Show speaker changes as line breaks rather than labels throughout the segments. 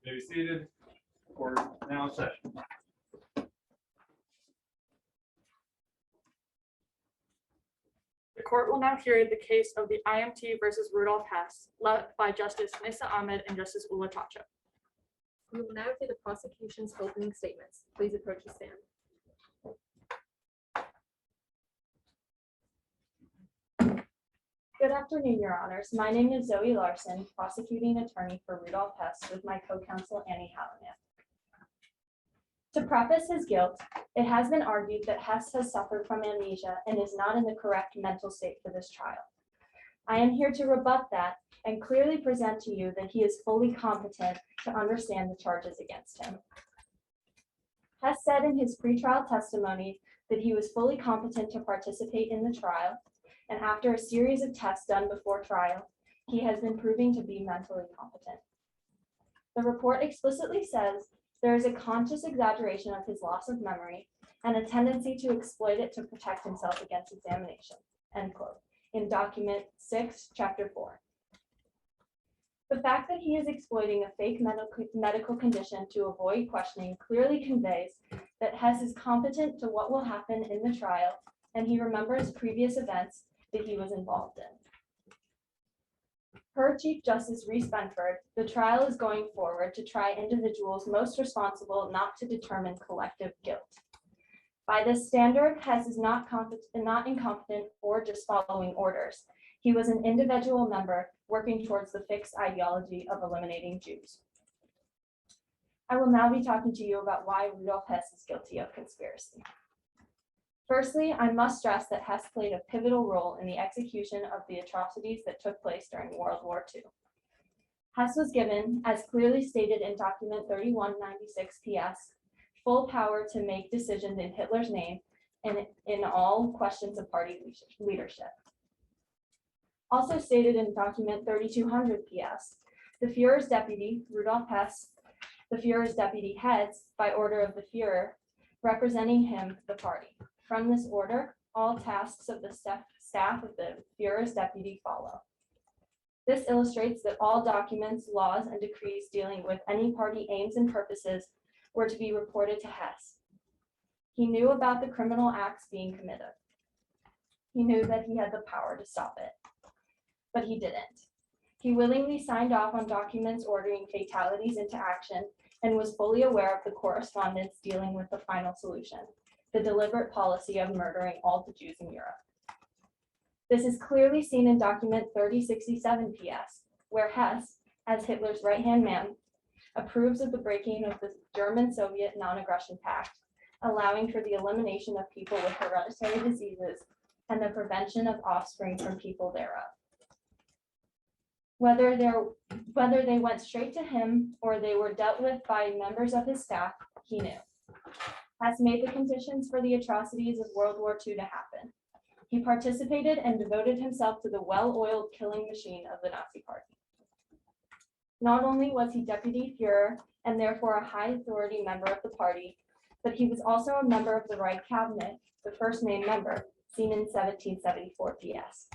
May be seated. Court now in session.
The court will now hear the case of the IMT versus Rudolph Hess, led by Justice Nissa Ahmed and Justice Ula Tacha.
We will now hear the prosecution's opening statements. Please approach the stand.
Good afternoon, Your Honors. My name is Zoe Larson, prosecuting attorney for Rudolph Hess with my co-counsel Annie Hallahan. To preface his guilt, it has been argued that Hess has suffered from amnesia and is not in the correct mental state for this trial. I am here to rebut that and clearly present to you that he is fully competent to understand the charges against him. Hess said in his pretrial testimony that he was fully competent to participate in the trial, and after a series of tests done before trial, he has been proving to be mentally competent. The report explicitly says there is a conscious exaggeration of his loss of memory and a tendency to exploit it to protect himself against examination, end quote, in document 6, chapter 4. The fact that he is exploiting a fake medical condition to avoid questioning clearly conveys that Hess is competent to what will happen in the trial, and he remembers previous events that he was involved in. Per Chief Justice Reese Benford, the trial is going forward to try individuals most responsible not to determine collective guilt. By this standard, Hess is not incompetent or just following orders. He was an individual member working towards the fixed ideology of eliminating Jews. I will now be talking to you about why Rudolph Hess is guilty of conspiracy. Firstly, I must stress that Hess played a pivotal role in the execution of the atrocities that took place during World War II. Hess was given, as clearly stated in document 3196 PS, full power to make decisions in Hitler's name and in all questions of party leadership. Also stated in document 3200 PS, the Führer's deputy, Rudolph Hess, the Führer's deputy heads, by order of the Führer, representing him, the party. From this order, all tasks of the staff of the Führer's deputy follow. This illustrates that all documents, laws, and decrees dealing with any party aims and purposes were to be reported to Hess. He knew about the criminal acts being committed. He knew that he had the power to stop it, but he didn't. He willingly signed off on documents ordering fatalities into action and was fully aware of the correspondence dealing with the final solution, the deliberate policy of murdering all the Jews in Europe. This is clearly seen in document 3067 PS, where Hess, as Hitler's right-hand man, approves of the breaking of the German-Soviet non-aggression pact, allowing for the elimination of people with hereditary diseases and the prevention of offspring from people thereof. Whether they went straight to him or they were dealt with by members of his staff, he knew. Hess made the conditions for the atrocities of World War II to happen. He participated and devoted himself to the well-oiled killing machine of the Nazi Party. Not only was he deputy Führer and therefore a high authority member of the party, but he was also a member of the Reich cabinet, the first named member, seen in 1774 PS.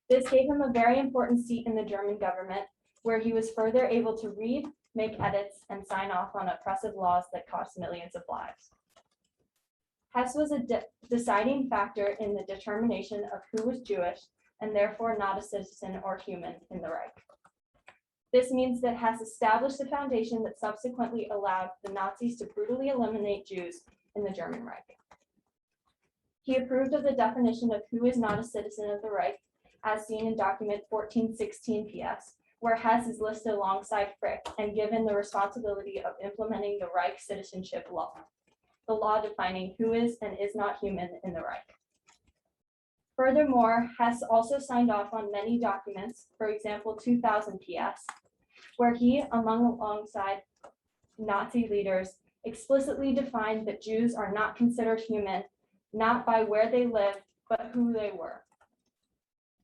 This gave him a very important seat in the German government, where he was further able to read, make edits, and sign off on oppressive laws that cost millions of lives. Hess was a deciding factor in the determination of who was Jewish and therefore not a citizen or human in the Reich. This means that Hess established a foundation that subsequently allowed the Nazis to brutally eliminate Jews in the German Reich. He approved of the definition of who is not a citizen of the Reich, as seen in document 1416 PS, where Hess is listed alongside Frick and given the responsibility of implementing the Reich citizenship law, the law defining who is and is not human in the Reich. Furthermore, Hess also signed off on many documents, for example, 2000 PS, where he, alongside Nazi leaders, explicitly defined that Jews are not considered human, not by where they lived, but who they were.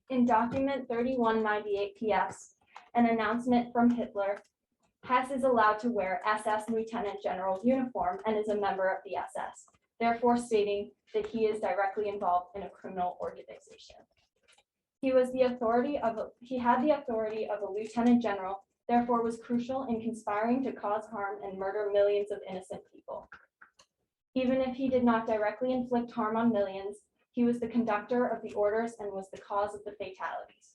In document 3198 PS, an announcement from Hitler, Hess is allowed to wear SS Lieutenant General's uniform and is a member of the SS, therefore stating that he is directly involved in a criminal organization. He had the authority of a lieutenant general therefore was crucial in conspiring to cause harm and murder millions of innocent people. Even if he did not directly inflict harm on millions, he was the conductor of the orders and was the cause of the fatalities.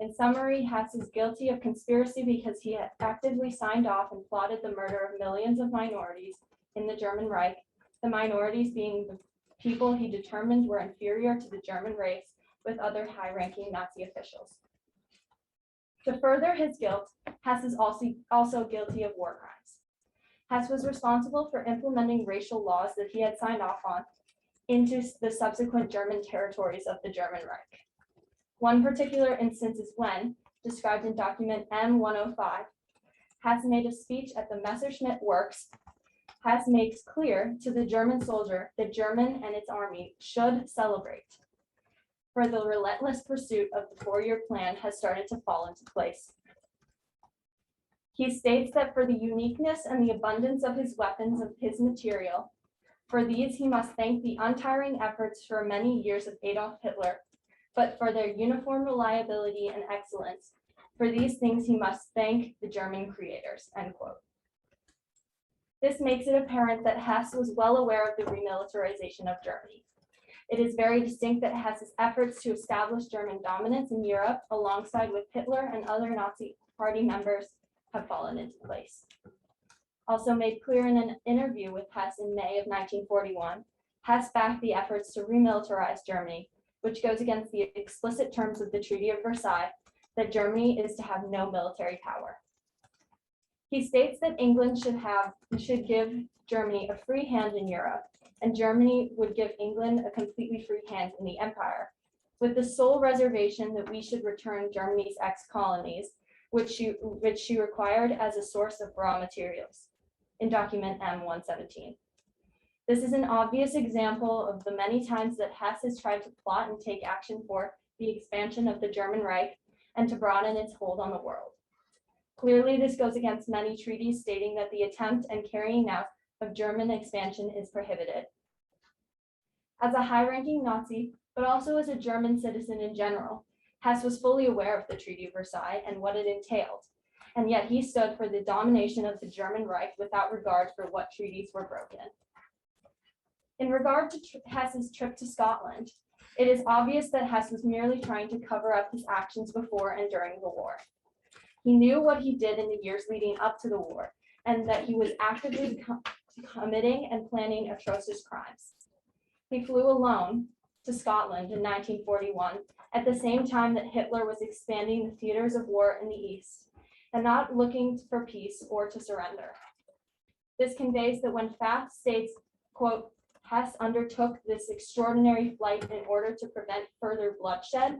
In summary, Hess is guilty of conspiracy because he had actively signed off and plotted the murder of millions of minorities in the German Reich, the minorities being the people he determined were inferior to the German race with other high-ranking Nazi officials. To further his guilt, Hess is also guilty of war crimes. Hess was responsible for implementing racial laws that he had signed off on into the subsequent German territories of the German Reich. One particular instance is when, described in document M105, Hess made a speech at the Messerschmitt Works. Hess makes clear to the German soldier that German and its army should celebrate, for the relentless pursuit of the 4-year plan has started to fall into place. He states that for the uniqueness and the abundance of his weapons of his material, for these he must thank the untiring efforts for many years of Adolf Hitler, but for their uniform reliability and excellence, for these things he must thank the German creators, end quote. This makes it apparent that Hess was well aware of the remilitarization of Germany. It is very distinct that Hess's efforts to establish German dominance in Europe alongside with Hitler and other Nazi Party members have fallen into place. Also made clear in an interview with Hess in May of 1941, Hess backed the efforts to remilitarize Germany, which goes against the explicit terms of the Treaty of Versailles that Germany is to have no military power. He states that England should give Germany a free hand in Europe, and Germany would give England a completely free hand in the empire, with the sole reservation that we should return Germany's ex-colonies, which she required as a source of raw materials, in document M117. This is an obvious example of the many times that Hess has tried to plot and take action for the expansion of the German Reich and to broaden its hold on the world. Clearly, this goes against many treaties stating that the attempt and carrying out of German expansion is prohibited. As a high-ranking Nazi, but also as a German citizen in general, Hess was fully aware of the Treaty of Versailles and what it entailed, and yet he stood for the domination of the German Reich without regard for what treaties were broken. In regard to Hess's trip to Scotland, it is obvious that Hess was merely trying to cover up his actions before and during the war. He knew what he did in the years leading up to the war, and that he was actively committing and planning atrocious crimes. He flew alone to Scotland in 1941, at the same time that Hitler was expanding the theaters of war in the East, and not looking for peace or to surrender. This conveys that when Pfaff states, quote, Hess undertook this extraordinary flight in order to prevent further bloodshed,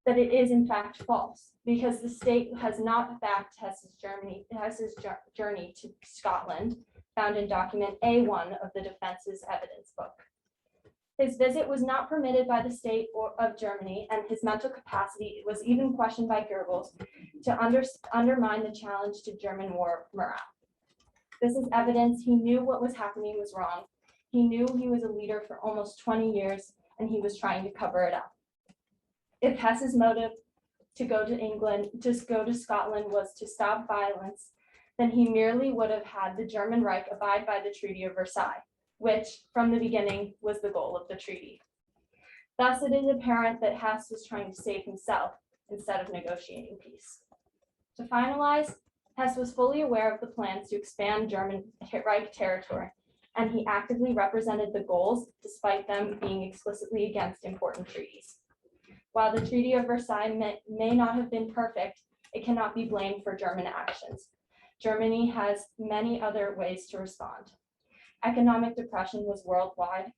that it is in fact false, because the state has not backed Hess's journey to Scotland, found in document A1 of the Defense's evidence book. His visit was not permitted by the state of Germany, and his mental capacity was even questioned by Goebbels to undermine the challenge to German war morale. This is evidence he knew what was happening was wrong. He knew he was a leader for almost 20 years, and he was trying to cover it up. If Hess's motive to go to Scotland was to stop violence, then he merely would have had the German Reich abide by the Treaty of Versailles, which, from the beginning, was the goal of the treaty. Thus, it is apparent that Hess was trying to save himself instead of negotiating peace. To finalize, Hess was fully aware of the plans to expand German Reich territory, and he actively represented the goals despite them being explicitly against important treaties. While the Treaty of Versailles may not have been perfect, it cannot be blamed for German actions. Germany has many other ways to respond. Economic depression was worldwide.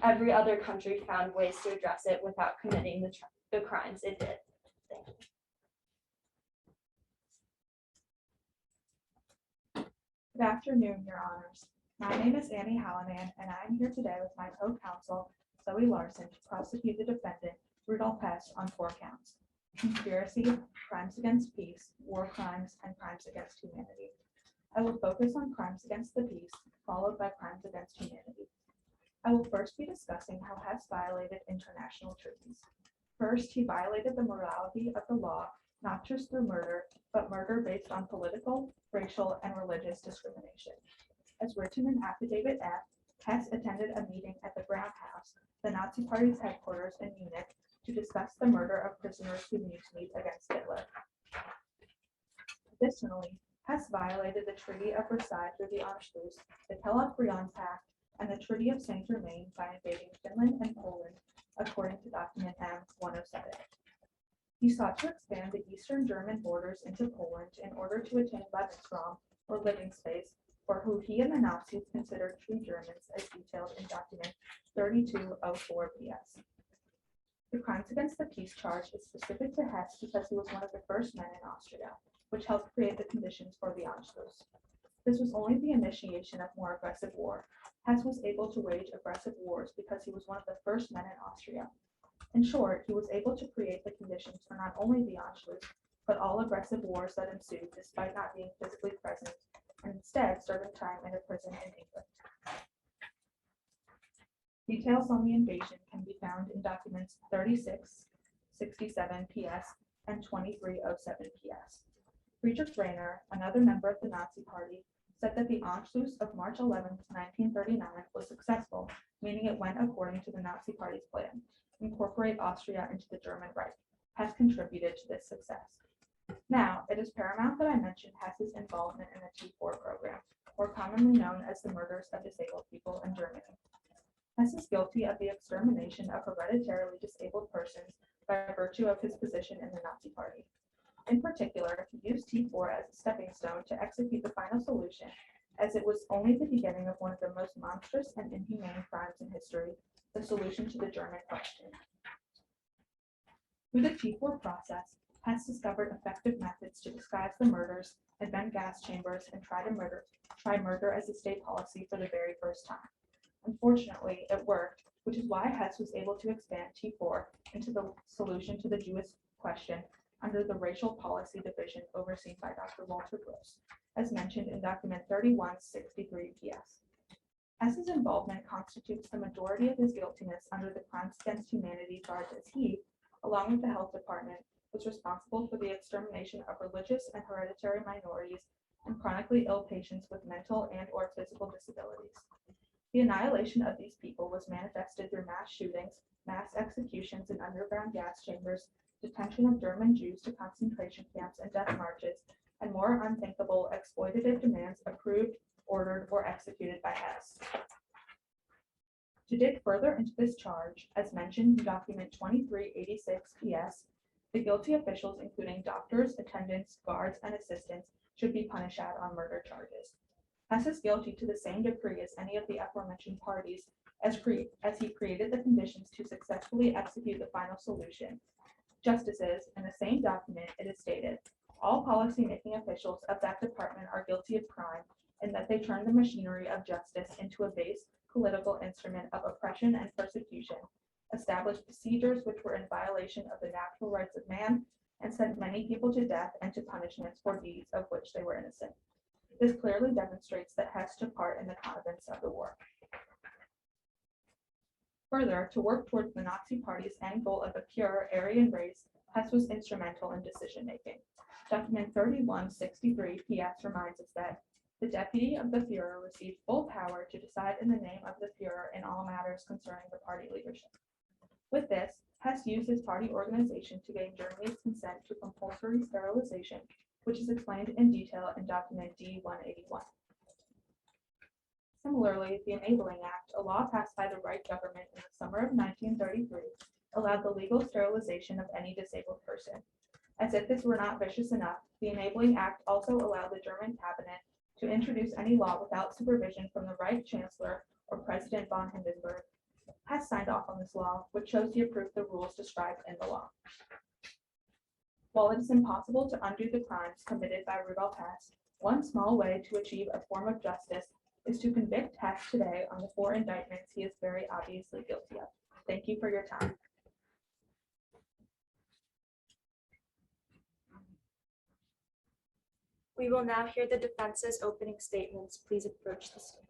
Every other country found ways to address it without committing the crimes it did. Thank you.
Good afternoon, Your Honors. My name is Annie Hallinan, and I am here today with my co-counsel, Zoe Larson, to prosecute the defendant, Rudolf Hess, on 4 counts: conspiracy, crimes against peace, war crimes, and crimes against humanity. I will focus on crimes against the peace, followed by crimes against humanity. I will first be discussing how Hess violated international treaties. First, he violated the morality of the law not just through murder, but murder based on political, racial, and religious discrimination. As written in Affidavit F, Hess attended a meeting at the Brown House, the Nazi Party's headquarters in Munich, to discuss the murder of prisoners who mutinied against Hitler. Additionally, Hess violated the Treaty of Versailles through the Anschluss, the Kellogg-Briand Pact, and the Treaty of Saint-Germain by invading Finland and Poland, according to document M-107. He sought to expand the Eastern German borders into Poland in order to attain Lebensraum, or living space, for who he and the Nazis considered true Germans, as detailed in document 3204 PS. The crimes against the peace charge is specific to Hess because he was one of the first men in Austria, which helped create the conditions for the Anschluss. This was only the initiation of more aggressive war. Hess was able to wage aggressive wars because he was one of the first men in Austria. In short, he was able to create the conditions for not only the Anschluss, but all aggressive wars that ensued despite not being physically present, and instead serving time in a prison in England. Details on the invasion can be found in documents 36, 67 PS, and 2307 PS. Friedrich Rainer, another member of the Nazi Party, said that the Anschluss of March 11, 1939 was successful, meaning it went according to the Nazi Party's plan, incorporate Austria into the German Reich. Hess contributed to this success. Now, it is paramount that I mention Hess's involvement in the T4 program, more commonly known as the murders of disabled people in Germany. Hess is guilty of the extermination of hereditarily disabled persons by virtue of his position in the Nazi Party. In particular, he used T4 as a stepping stone to execute the final solution, as it was only the beginning of one of the most monstrous and inhumane crimes in history, the solution to the German question. Through the T4 process, Hess discovered effective methods to disguise the murders, invent gas chambers, and try murder as a state policy for the very first time. Unfortunately, it worked, which is why Hess was able to expand T4 into the solution to the Jewish question under the Racial Policy Division overseen by Dr. Walter Gross, as mentioned in document 3163 PS. Hess's involvement constitutes the majority of his guiltiness under the Crimes Against Humanity charge, as he, along with the Health Department, was responsible for the extermination of religious and hereditary minorities and chronically ill patients with mental and/or physical disabilities. The annihilation of these people was manifested through mass shootings, mass executions in underground gas chambers, detention of German Jews to concentration camps and death marches, and more unthinkable exploitative demands approved, ordered, or executed by Hess. To dig further into this charge, as mentioned in document 2386 PS, the guilty officials, including doctors, attendants, guards, and assistants, should be punished out on murder charges. Hess is guilty to the same degree as any of the aforementioned parties, as he created the conditions to successfully execute the final solution. Justices, in the same document, it is stated, all policy-making officials of that department are guilty of crime, and that they turn the machinery of justice into a base political instrument of oppression and persecution, established procedures which were in violation of the natural rights of man, and sent many people to death and to punishments for deeds of which they were innocent. This clearly demonstrates that Hess took part in the connivance of the war. Further, to work towards the Nazi Party's end goal of a pure Aryan race, Hess was instrumental in decision-making. Document 3163 PS reminds us that the deputy of the Führer received full power to decide in the name of the Führer in all matters concerning the party leadership. With this, Hess used his party organization to gain Germany's consent to compulsory sterilization, which is explained in detail in document D-181. Similarly, the Enabling Act, a law passed by the Reich government in the summer of 1933, allowed the legal sterilization of any disabled person. As if this were not vicious enough, the Enabling Act also allowed the German cabinet to introduce any law without supervision from the Reich Chancellor or President von Hindenburg. Hess signed off on this law, which shows he approved the rules described in the law. While it is impossible to undo the crimes committed by Rudolf Hess, one small way to achieve a form of justice is to convict Hess today on the 4 indictments he is very obviously guilty of. Thank you for your time.
We will now hear the defense's opening statements. Please approach the stage.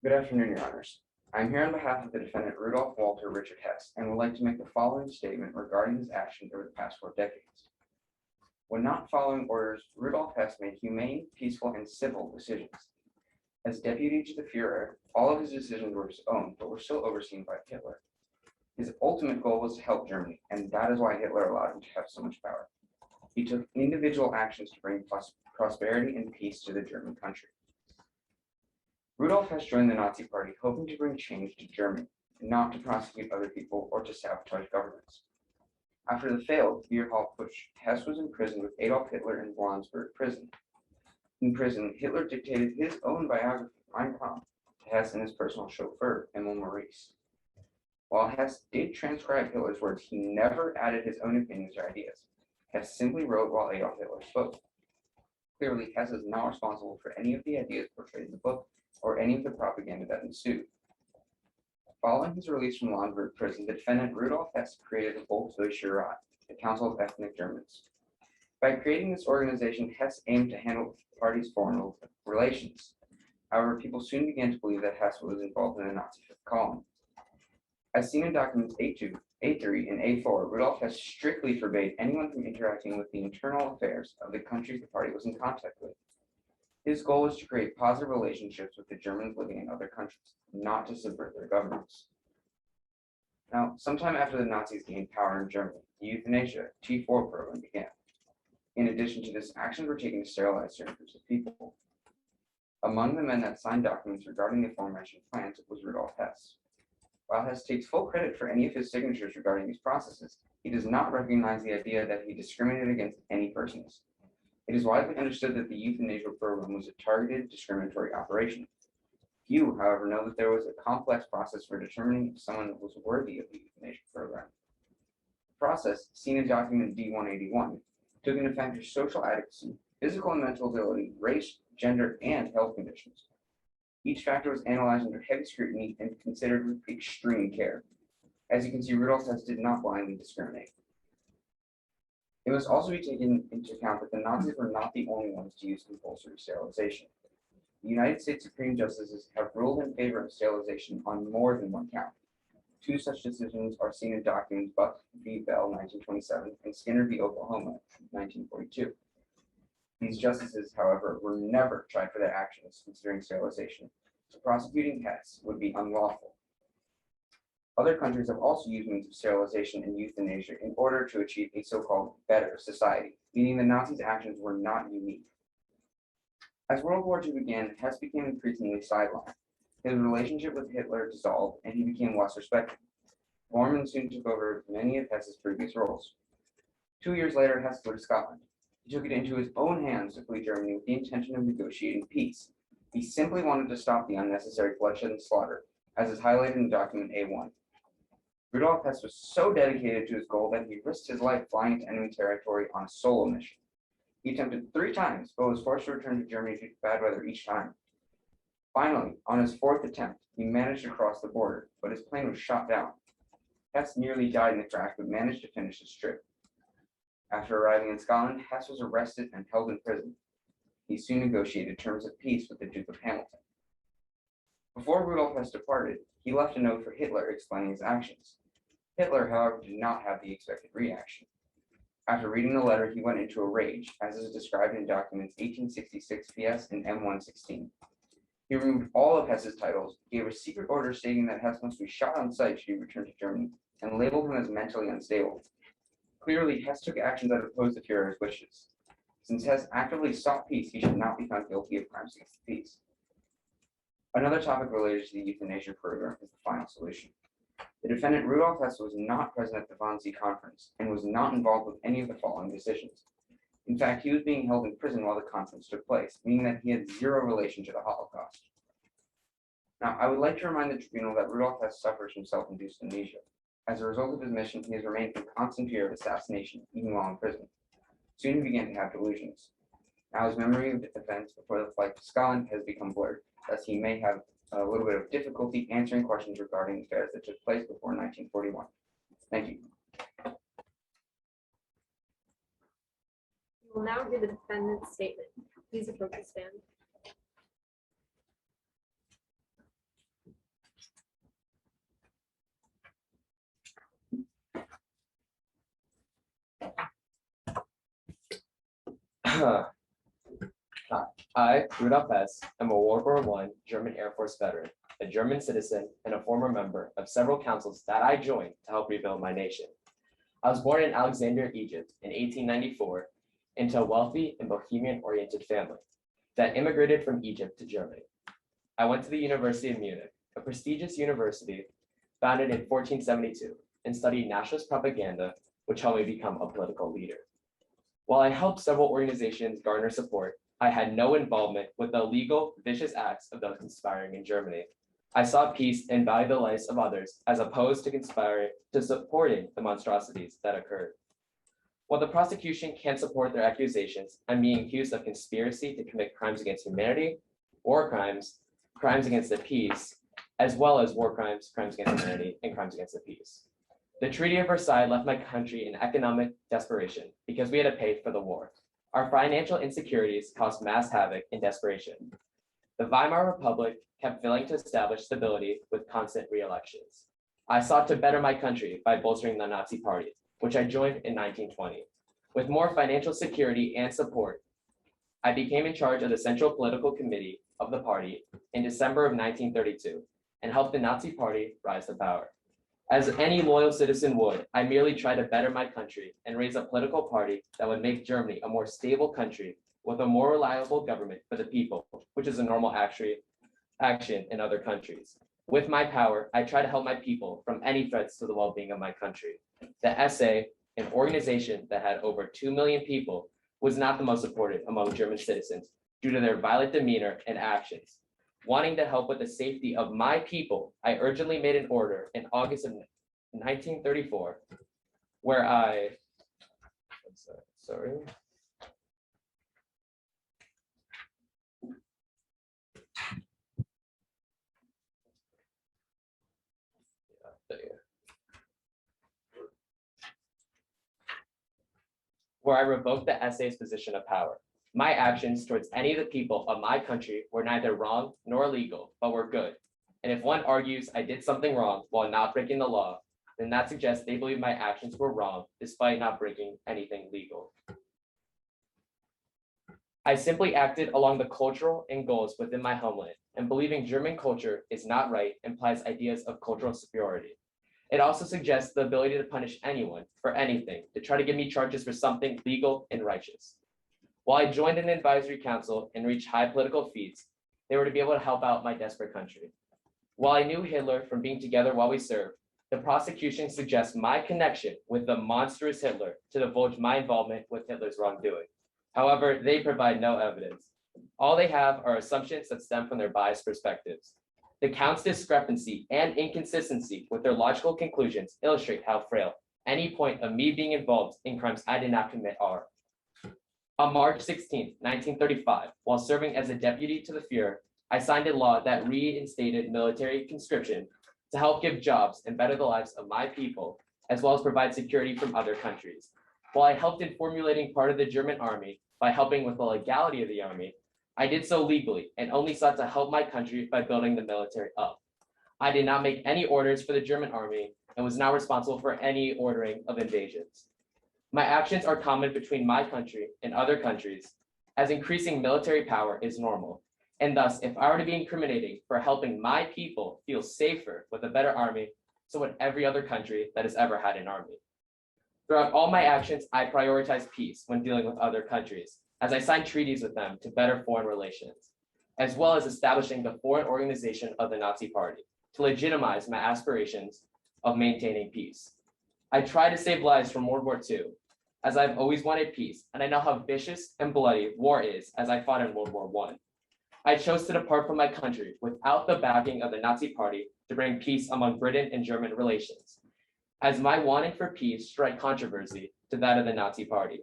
Good afternoon, Your Honors. I'm here on behalf of the defendant Rudolph Walter Richard Hess and would like to make the following statement regarding his actions over the past 4 decades. When not following orders, Rudolph Hess made humane, peaceful, and civil decisions. As deputy to the Führer, all of his decisions were his own, but were still overseen by Hitler. His ultimate goal was to help Germany, and that is why Hitler allowed him to have so much power. He took individual actions to bring prosperity and peace to the German country. Rudolph Hess joined the Nazi Party hoping to bring change to Germany, not to prosecute other people or to sabotage governments. After the failed Beerhall Putsch, Hess was imprisoned with Adolf Hitler in Warnsburg prison. In prison, Hitler dictated his own biography, Mein Kampf, to Hess and his personal chauffeur, Emil Maurice. While Hess did transcribe Hitler's words, he never added his own opinions or ideas. Hess simply wrote while Adolf Hitler spoke. Clearly, Hess is not responsible for any of the ideas portrayed in the book or any of the propaganda that ensued. Following his release from Lauenburg prison, the defendant Rudolph Hess created the Volksdeutscher Rat, the Council of Ethnic Germans. By creating this organization, Hess aimed to handle the party's foreign relations. However, people soon began to believe that Hess was involved in the Nazi Fifth Column. As seen in documents A2, A3, and A4, Rudolph Hess strictly forbade anyone from interacting with the internal affairs of the countries the party was in contact with. His goal was to create positive relationships with the Germans living in other countries, not to subvert their governments. Now, sometime after the Nazis gained power in Germany, the euthanasia T4 program began. In addition to this, actions were taken to sterilize certain groups of people. Among the men that signed documents regarding the aforementioned plans was Rudolph Hess. While Hess takes full credit for any of his signatures regarding these processes, he does not recognize the idea that he discriminated against any persons. It is widely understood that the euthanasia program was a targeted discriminatory operation. Few, however, know that there was a complex process for determining if someone was worthy of the euthanasia program. The process, seen in document D181, took into factor social adequacy, physical and mental ability, race, gender, and health conditions. Each factor was analyzed under heavy scrutiny and considered with extreme care. As you can see, Rudolph Hess did not blindly discriminate. It must also be taken into account that the Nazis were not the only ones to use compulsory sterilization. The United States Supreme Justices have ruled in favor of sterilization on more than one count. 2 such decisions are seen in documents Buck v. Bell, 1927, and Skinner v. Oklahoma, 1942. These justices, however, were never tried for their actions considering sterilization, so prosecuting Hess would be unlawful. Other countries have also used means of sterilization and euthanasia in order to achieve a so-called better society, meaning the Nazis' actions were not unique. As World War II began, Hess became increasingly sidelined. His relationship with Hitler dissolved, and he became less respected. Bormann soon took over many of Hess's previous roles. 2 years later, Hess flew to Scotland. He took it into his own hands to flee Germany with the intention of negotiating peace. He simply wanted to stop the unnecessary bloodshed and slaughter, as is highlighted in document A1. Rudolph Hess was so dedicated to his goal that he risked his life flying into enemy territory on a solo mission. He attempted 3 times, but was forced to return to Germany due to bad weather each time. Finally, on his 4th attempt, he managed to cross the border, but his plane was shot down. Hess nearly died in the crash, but managed to finish his trip. After arriving in Scotland, Hess was arrested and held in prison. He soon negotiated terms of peace with the Duke of Hamilton. Before Rudolph Hess departed, he left a note for Hitler explaining his actions. Hitler, however, did not have the expected reaction. After reading the letter, he went into a rage, as is described in documents 1866 PS and M116. He removed all of Hess's titles, gave a secret order stating that Hess must be shot on sight should he return to Germany, and labeled him as mentally unstable. Clearly, Hess took actions that opposed the Führer's wishes. Since Hess actively sought peace, he should not be found guilty of crimes against the peace. Another topic related to the euthanasia program is the final solution. The defendant Rudolph Hess was not present at the Wannsee conference and was not involved with any of the following decisions. In fact, he was being held in prison while the conference took place, meaning that he had zero relation to the Holocaust. Now, I would like to remind the tribunal that Rudolph Hess suffers from self-induced amnesia. As a result of his mission, he has remained in constant fear of assassination, even while in prison. Soon he began to have delusions. Now his memory of events before the flight to Scotland has become blurred, thus he may have a little bit of difficulty answering questions regarding affairs that took place before 1941. Thank you.
We will now hear the defendant's statement. Please approach the stand.
I, Rudolf Hess, am a World War I German Air Force veteran, a German citizen, and a former member of several councils that I joined to help rebuild my nation. I was born in Alexandria, Egypt in 1894 into a wealthy and Bohemian-oriented family that immigrated from Egypt to Germany. I went to the University of Munich, a prestigious university founded in 1472, and studied nationalist propaganda, which helped me become a political leader. While I helped several organizations garner support, I had no involvement with the illegal, vicious acts of those conspiring in Germany. I sought peace and valued the lives of others as opposed to supporting the monstrosities that occurred. While the prosecution can't support their accusations, I'm being accused of conspiracy to commit crimes against humanity, war crimes, crimes against the peace, as well as war crimes, crimes against humanity, and crimes against the peace. The Treaty of Versailles left my country in economic desperation because we had to pay for the war. Our financial insecurities caused mass havoc and desperation. The Weimar Republic kept failing to establish stability with constant re-elections. I sought to better my country by bolstering the Nazi Party, which I joined in 1920. With more financial security and support, I became in charge of the Central Political Committee of the party in December of 1932 and helped the Nazi Party rise to power. As any loyal citizen would, I merely tried to better my country and raise a political party that would make Germany a more stable country with a more reliable government for the people, which is a normal action in other countries. With my power, I try to help my people from any threats to the well-being of my country. The SA, an organization that had over 2 million people, was not the most supported among German citizens due to their violent demeanor and actions. Wanting to help with the safety of my people, I urgently made an order in August of 1934, where I revoked the SA's position of power. My actions towards any of the people of my country were neither wrong nor illegal, but were good. And if one argues I did something wrong while not breaking the law, then that suggests they believe my actions were wrong despite not breaking anything legal. I simply acted along the cultural and goals within my homeland, and believing German culture is not right implies ideas of cultural superiority. It also suggests the ability to punish anyone for anything, to try to give me charges for something legal and righteous. While I joined an advisory council and reached high political feats, they were to be able to help out my desperate country. While I knew Hitler from being together while we served, the prosecution suggests my connection with the monstrous Hitler to divulge my involvement with Hitler's wrongdoing. However, they provide no evidence. All they have are assumptions that stem from their biased perspectives. The count's discrepancy and inconsistency with their logical conclusions illustrate how frail any point of me being involved in crimes I did not commit are. On March 16, 1935, while serving as a deputy to the Fuhrer, I signed a law that reinstated military conscription to help give jobs and better the lives of my people, as well as provide security from other countries. While I helped in formulating part of the German army by helping with the legality of the army, I did so legally and only sought to help my country by building the military up. I did not make any orders for the German army and was not responsible for any ordering of invasions. My actions are common between my country and other countries, as increasing military power is normal. And thus, if I were to be incriminating for helping my people feel safer with a better army, so would every other country that has ever had an army. Throughout all my actions, I prioritize peace when dealing with other countries, as I signed treaties with them to better foreign relations, as well as establishing the foreign organization of the Nazi Party to legitimize my aspirations of maintaining peace. I tried to save lives from World War II, as I've always wanted peace, and I know how vicious and bloody war is, as I fought in World War I. I chose to depart from my country without the backing of the Nazi Party to bring peace among Britain and German relations, as my wanting for peace struck controversy to that of the Nazi Party.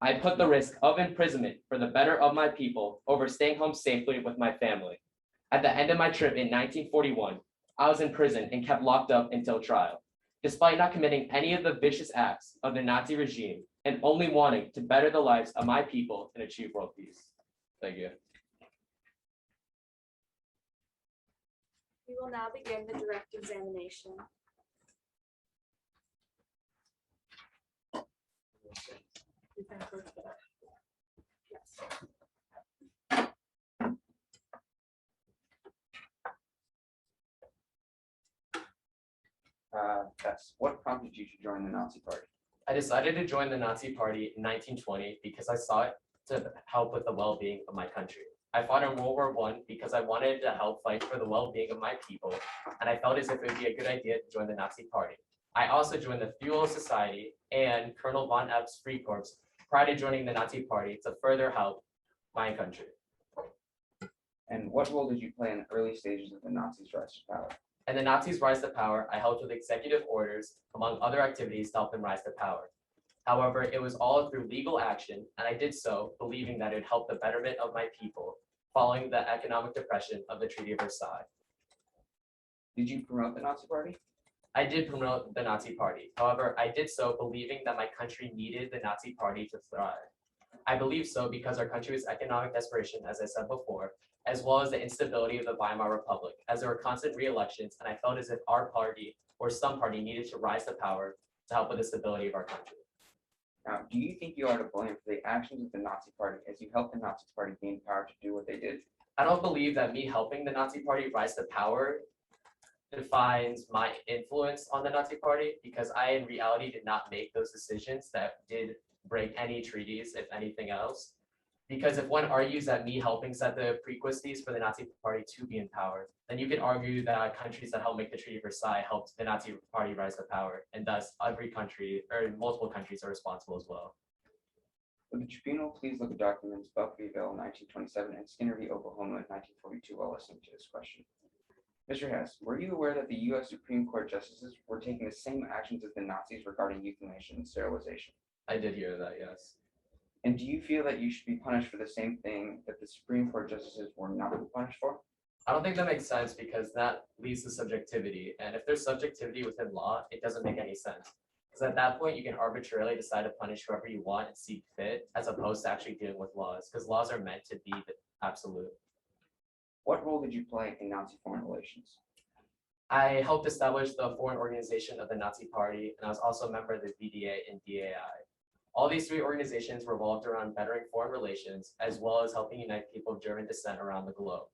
I put the risk of imprisonment for the better of my people over staying home safely with my family. At the end of my trip in 1941, I was in prison and kept locked up until trial, despite not committing any of the vicious acts of the Nazi regime and only wanting to better the lives of my people and achieve world peace. Thank you.
We will now begin the direct examination.
Hess, what prompted you to join the Nazi Party?
I decided to join the Nazi Party in 1920 because I saw it to help with the well-being of my country. I fought in World War I because I wanted to help fight for the well-being of my people, and I felt as if it would be a good idea to join the Nazi Party. I also joined the Fuel Society and Colonel von Epp's Free Corps prior to joining the Nazi Party to further help my country.
And what role did you play in the early stages of the Nazis' rise to power?
And the Nazis' rise to power, I helped with executive orders, among other activities to help them rise to power. However, it was all through legal action, and I did so believing that it would help the betterment of my people following the economic depression of the Treaty of Versailles.
Did you promote the Nazi Party?
I did promote the Nazi Party. However, I did so believing that my country needed the Nazi Party to thrive. I believe so because our country was economic desperation, as I said before, as well as the instability of the Weimar Republic, as there were constant re-elections, and I felt as if our party or some party needed to rise to power to help with the stability of our country.
Now, do you think you are to blame for the actions of the Nazi Party as you helped the Nazi Party gain power to do what they did?
I don't believe that me helping the Nazi Party rise to power defines my influence on the Nazi Party, because I in reality did not make those decisions that did break any treaties, if anything else. Because if one argues that me helping set the prerequisites for the Nazi Party to be in power, then you can argue that countries that helped make the Treaty of Versailles helped the Nazi Party rise to power, and thus every country or multiple countries are responsible as well.
Would the tribunal please look at documents Buck v. Vale 1927 and Skinner v. Oklahoma 1942 while listening to this question? Mr. Hess, were you aware that the U.S. Supreme Court justices were taking the same actions as the Nazis regarding euthanasia and sterilization?
I did hear that, yes.
And do you feel that you should be punished for the same thing that the Supreme Court justices were not punished for?
I don't think that makes sense because that leads to subjectivity. And if there's subjectivity within law, it doesn't make any sense. Because at that point, you can arbitrarily decide to punish whoever you want and see fit, as opposed to actually dealing with laws, because laws are meant to be the absolute.
What role did you play in Nazi foreign relations?
I helped establish the foreign organization of the Nazi Party, and I was also a member of the VDA and DAI. All these three organizations revolved around bettering foreign relations, as well as helping unite people of German descent around the globe.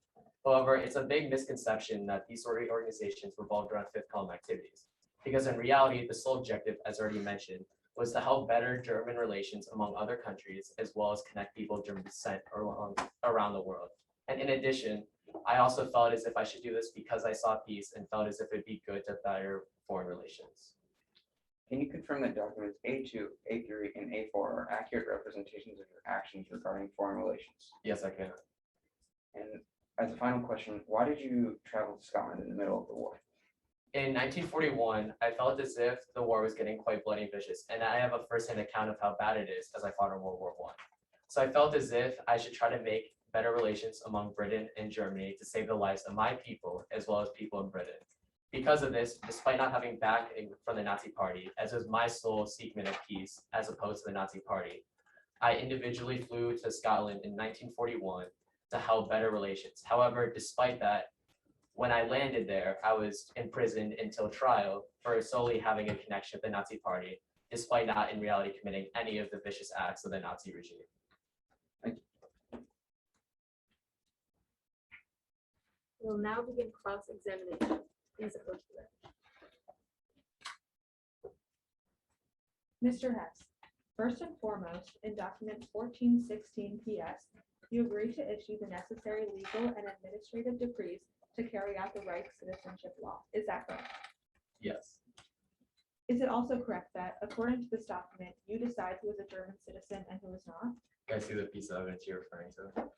However, it's a big misconception that these sort of organizations revolved around fifth column activities, because in reality, the sole objective, as already mentioned, was to help better German relations among other countries, as well as connect people of German descent around the world. And in addition, I also felt as if I should do this because I saw peace and felt as if it'd be good to better foreign relations.
Can you confirm that documents A2, A3, and A4 are accurate representations of your actions regarding foreign relations?
Yes, I can.
And as a final question, why did you travel to Scotland in the middle of the war?
In 1941, I felt as if the war was getting quite bloody and vicious, and I have a firsthand account of how bad it is as I fought in World War I. So I felt as if I should try to make better relations among Britain and Germany to save the lives of my people, as well as people in Britain. Because of this, despite not having backing from the Nazi Party, as was my sole seekment of peace, as opposed to the Nazi Party, I individually flew to Scotland in 1941 to help better relations. However, despite that, when I landed there, I was imprisoned until trial for solely having a connection with the Nazi Party, despite not in reality committing any of the vicious acts of the Nazi regime.
We'll now begin cross-examination. Please approach the bench.
Mr. Hess, first and foremost, in document 1416 PS, you agree to issue the necessary legal and administrative decrees to carry out the Reich citizenship law. Is that correct?
Yes.
Is it also correct that, according to this document, you decide who is a German citizen and who is not?
Can I see the piece of evidence you're referring to?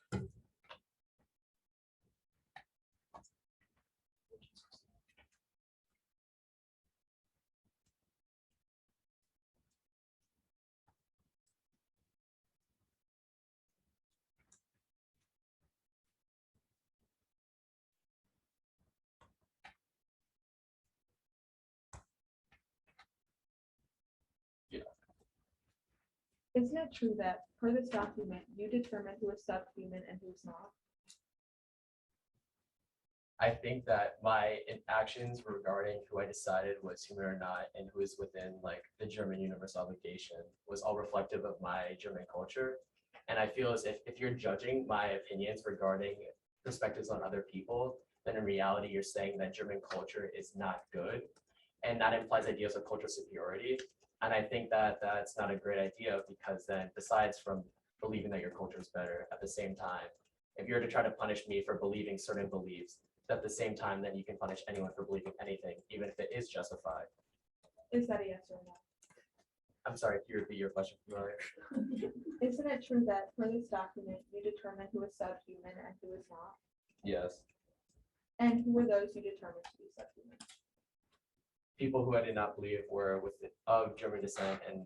Isn't it true that, per this document, you determine who is subhuman and who is not?
I think that my actions regarding who I decided was human or not and who is within like the German universal obligation was all reflective of my German culture. And I feel as if you're judging my opinions regarding perspectives on other people, then in reality, you're saying that German culture is not good. And that implies ideas of cultural superiority. And I think that that's not a great idea, because then besides from believing that your culture is better, at the same time, if you're to try to punish me for believing certain beliefs, at the same time, then you can punish anyone for believing anything, even if it is justified.
Is that a yes or no?
I'm sorry, if you repeat your question, Maria.
Isn't it true that for this document, you determine who is subhuman and who is not?
Yes.
And who were those you determined to be subhuman?
People who I did not believe were of German descent, and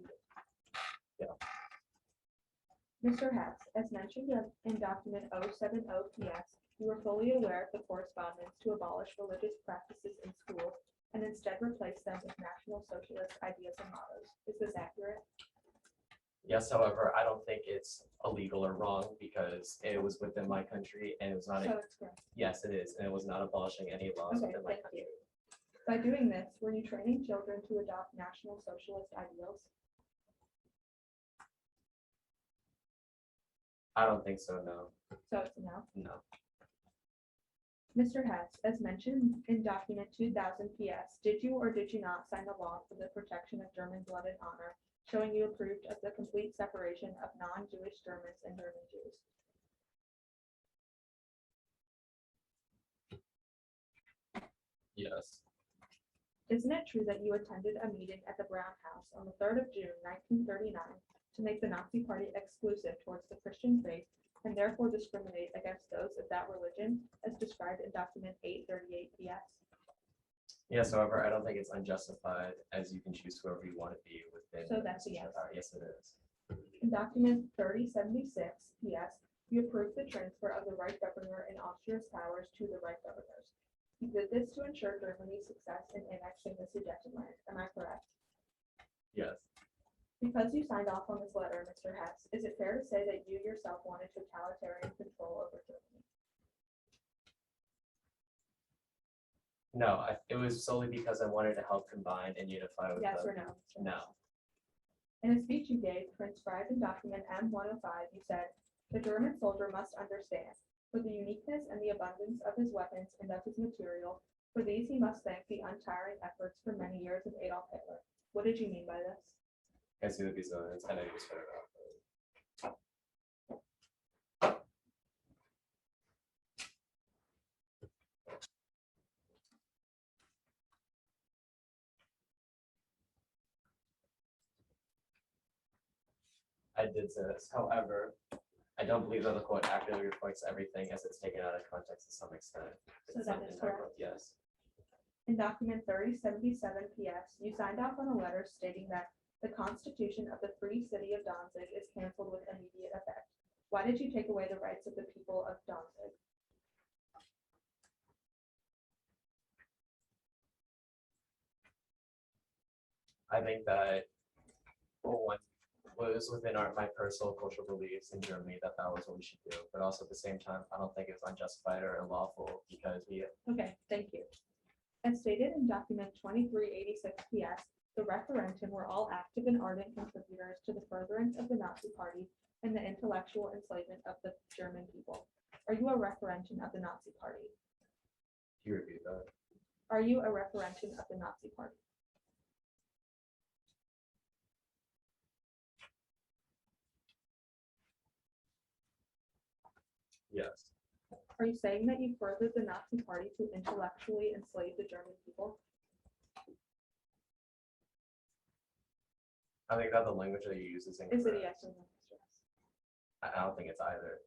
Mr. Hess, as mentioned in document 070 PS, you were fully aware of the correspondence to abolish religious practices in schools and instead replace them with National Socialist ideas and mottos. Is this accurate?
yes, however, I don't think it's illegal or wrong, because it was within my country and it was not,
So it's correct.
yes, it is, and it was not abolishing any laws
Okay,
within my
thank
country.
you. By doing this, were you training children to adopt National Socialist ideals?
I don't think so, no,
So it's a no.
no.
Mr. Hess, as mentioned in document 2000 PS, did you or did you not sign the law for the protection of German blood and honor, showing you approved of the complete separation of non-Jewish Germans and German Jews?
Yes,
Isn't it true that you attended a meeting at the Brown House on the 3rd of June, 1939, to make the Nazi Party exclusive towards the Christian faith and therefore discriminate against those of that religion, as described in document 838 PS?
yes, however, I don't think it's unjustified, as you can choose whoever you want to be within.
So that's a yes.
Yes, it is.
In document 3076 PS, you approved the transfer of the Reich governor and Austria's powers to the Reich governors. You did this to ensure Germany's success in annexing the Sudetenland. Am I correct?
Yes,
Because you signed off on this letter, Mr. Hess, is it fair to say that you yourself wanted totalitarian control over Germany?
no, it was solely because I wanted to help combine and unify with
Yes
them.
or no? Mr.
No,
Hess? In a speech you gave, transcribed in document M105, you said, "The German soldier must understand, for the uniqueness and the abundance of his weapons and of his material, for these he must thank the untiring efforts for many years of Adolf Hitler." What did you mean by this?
I see the resilience, and I just put it out. I did say this, however, I don't believe that the quote accurately reflects everything, as it's taken out of context to some extent.
So
It's
that
not
is
entirely-
correct.
Yes,
In document 3077 PS, you signed off on a letter stating that the Constitution of the Free City of Danzig is canceled with immediate effect. Why did you take away the rights of the people of Danzig?
I think that, for one, was within my personal cultural beliefs in Germany, that was what we should do. But also at the same time, I don't think it's unjustified or unlawful, because
Okay, thank you. As stated in document 2386 PS, the referendum were all active and ardent contributors to the furtherance of the Nazi Party and the intellectual enslavement of the German people. Are you a referendum of the Nazi Party?
you repeat that.
Are you a referendum of the Nazi Party?
Yes,
Are you saying that you furthered the Nazi Party to intellectually enslave the German people?
I think that the language that you use is
Is it
incorrect.
a yes or no, Mr. Hess?
I don't think it's either.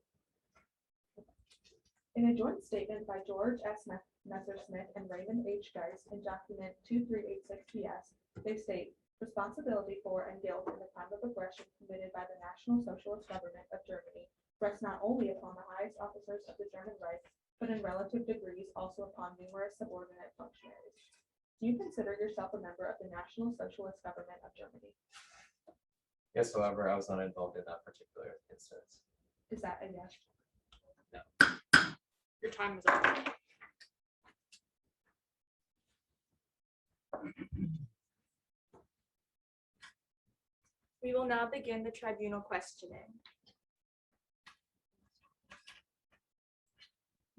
In a joint statement by George S. Messersmith and Raymond H. Geist in document 2386 PS, they state, "Responsibility for and guilt in the crime of aggression committed by the National Socialist Government of Germany rests not only upon the highest officers of the German Reich, but in relative degrees also upon numerous subordinate functionaries." Do you consider yourself a member of the National Socialist Government of Germany?
Yes, however, I was not involved in that particular instance.
Is that a yes?
Your time is up. We will now begin the tribunal questioning.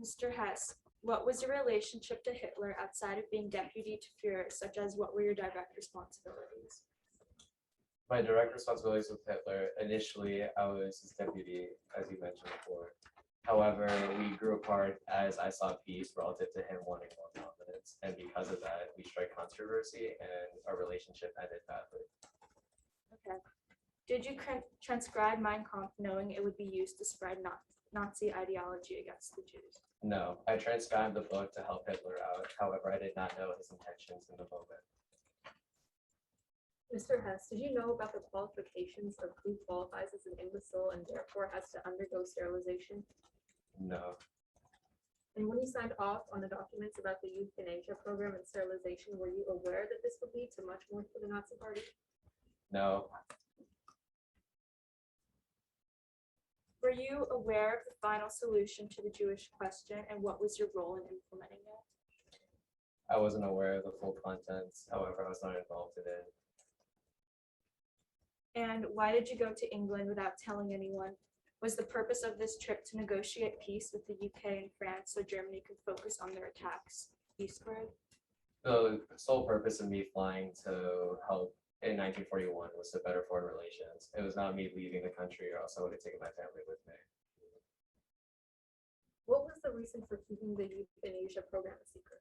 Mr. Hess, what was your relationship to Hitler outside of being deputy to Führer, such as what were your direct responsibilities?
My direct responsibilities with Hitler, initially I was his deputy, as you mentioned before. However, we grew apart as I saw peace relative to him wanting more confidence, and because of that, we struck controversy and our relationship ended badly.
Okay. Did you transcribe Mein Kampf knowing it would be used to spread Nazi ideology against the Jews?
No, I transcribed the book to help Hitler out. However, I did not know his intentions in the moment.
Mr. Hess, did you know about the qualifications of who qualifies as an imbecile and therefore has to undergo sterilization?
No,
And when you signed off on the documents about the euthanasia program and sterilization, were you aware that this would lead to much more for the Nazi Party?
no,
Were you aware of the final solution to the Jewish question, and what was your role in implementing it?
I wasn't aware of the full contents. However, I was not involved in it.
And why did you go to England without telling anyone? Was the purpose of this trip to negotiate peace with the UK and France so Germany could focus on their attacks eastward?
The sole purpose of me flying to help in 1941 was to better foreign relations. It was not me leaving the country, or else I would have taken my family with me.
What was the reason for keeping the euthanasia program a secret?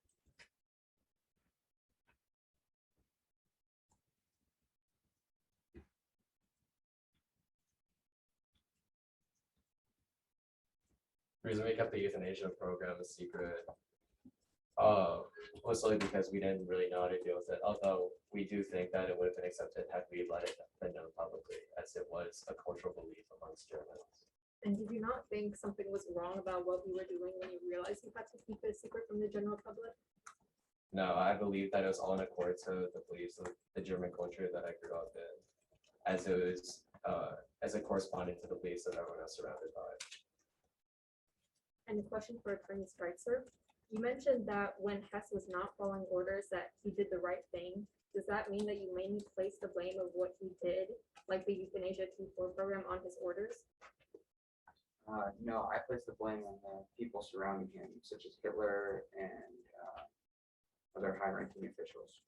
The reason we kept the euthanasia program a secret was solely because we didn't really know how to deal with it. Although we do think that it would have been accepted had we let it been known publicly, as it was a cultural belief amongst Germans.
And did you not think something was wrong about what we were doing when you realized you had to keep it a secret from the general public?
No, I believe that it was all in accord to the beliefs of the German culture that I grew up in, as it was as it corresponded to the beliefs that everyone else surrounded by.
And a question for Attorney Streitzer. You mentioned that when Hess was not following orders that he did the right thing. Does that mean that you mainly place the blame of what he did, like the euthanasia T4 program, on his orders?
No, I place the blame on the people surrounding him, such as Hitler and other high-ranking officials.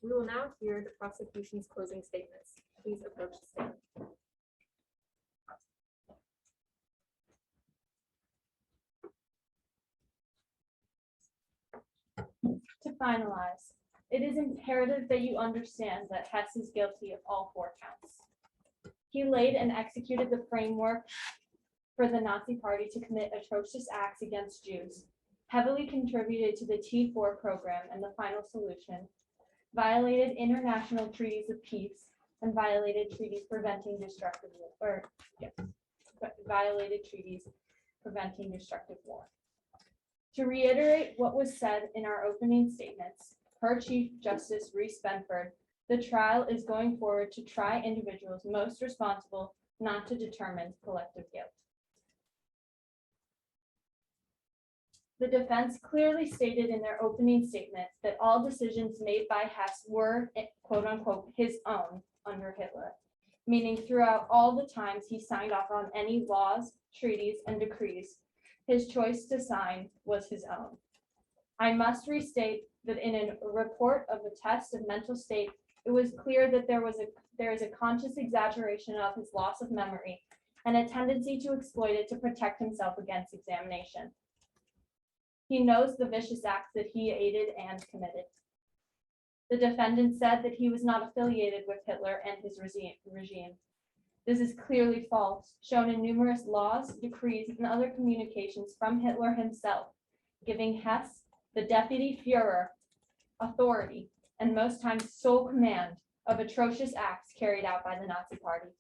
We will now hear the prosecution's closing statements. Please approach the stand.
To finalize, it is imperative that you understand that Hess is guilty of all 4 counts. He laid and executed the framework for the Nazi Party to commit atrocious acts against Jews, heavily contributed to the T4 program and the final solution, violated international treaties of peace, and violated treaties preventing destructive war. To reiterate what was said in our opening statements, per Chief Justice Reese Benford, the trial is going forward to try individuals most responsible, not to determine collective guilt. The defense clearly stated in their opening statement that all decisions made by Hess were, quote unquote, his own under Hitler, meaning throughout all the times he signed off on any laws, treaties, and decrees, his choice to sign was his own. I must restate that in a report of the test of mental state, it was clear that there is a conscious exaggeration of his loss of memory and a tendency to exploit it to protect himself against examination. He knows the vicious acts that he aided and committed. The defendant said that he was not affiliated with Hitler and his regime. This is clearly false, shown in numerous laws, decrees, and other communications from Hitler himself, giving Hess, the deputy Führer, authority, and most times sole command of atrocious acts carried out by the Nazi Party.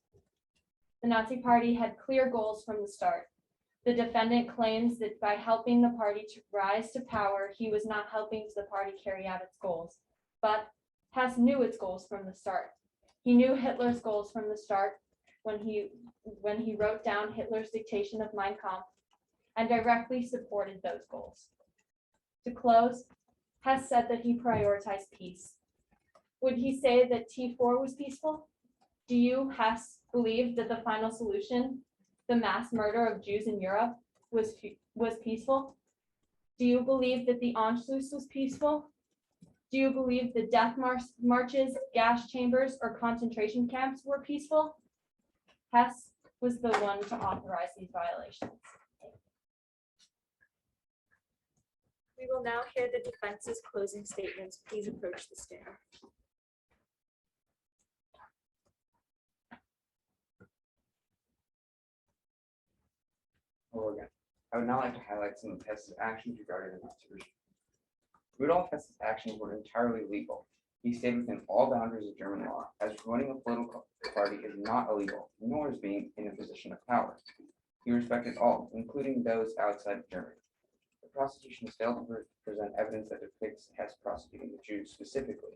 The Nazi Party had clear goals from the start. The defendant claims that by helping the party to rise to power, he was not helping the party carry out its goals. But Hess knew its goals from the start. He knew Hitler's goals from the start when he wrote down Hitler's dictation of Mein Kampf and directly supported those goals. To close, Hess said that he prioritized peace. Would he say that T4 was peaceful? Do you, Hess, believe that the final solution, the mass murder of Jews in Europe, was peaceful? Do you believe that the Anschluss was peaceful? Do you believe the death marches, gas chambers, or concentration camps were peaceful? Hess was the one to authorize these violations.
We will now hear the defense's closing statements. Please approach the stand.
Hello again. I would now like to highlight some of Hess's actions regarding the Nazi regime. Rudolf Hess's actions were entirely legal. He stayed within all boundaries of German law, as running a political party is not illegal, nor is being in a position of power. He respected all, including those outside of Germany. The prosecution has failed to present evidence that depicts Hess prosecuting the Jews specifically.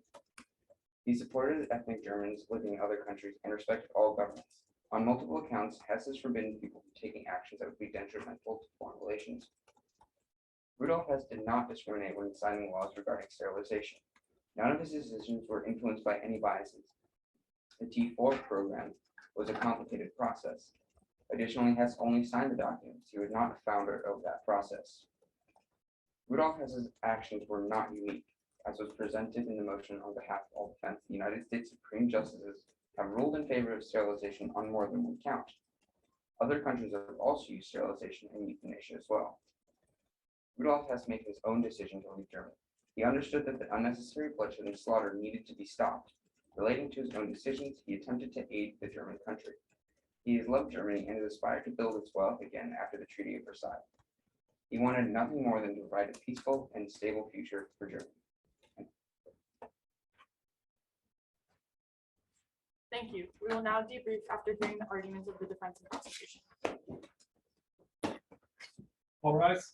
He supported ethnic Germans living in other countries and respected all governments. On multiple accounts, Hess has forbidden people from taking actions that would be detrimental to foreign relations. Rudolf Hess did not discriminate when signing laws regarding sterilization. None of his decisions were influenced by any biases. The T4 program was a complicated process. Additionally, Hess only signed the documents. He was not a founder of that process. Rudolf Hess's actions were not unique. As was presented in the motion on behalf of all defense, the United States Supreme Justices have ruled in favor of sterilization on more than one count. Other countries have also used sterilization and euthanasia as well. Rudolf Hess made his own decision to leave Germany. He understood that the unnecessary bloodshed and slaughter needed to be stopped. Relating to his own decisions, he attempted to aid the German country. He has loved Germany and has aspired to build its wealth again after the Treaty of Versailles. He wanted nothing more than to provide a peaceful and stable future for Germany.
Thank you. We will now debrief after hearing the arguments of the defense and prosecution.
All rise.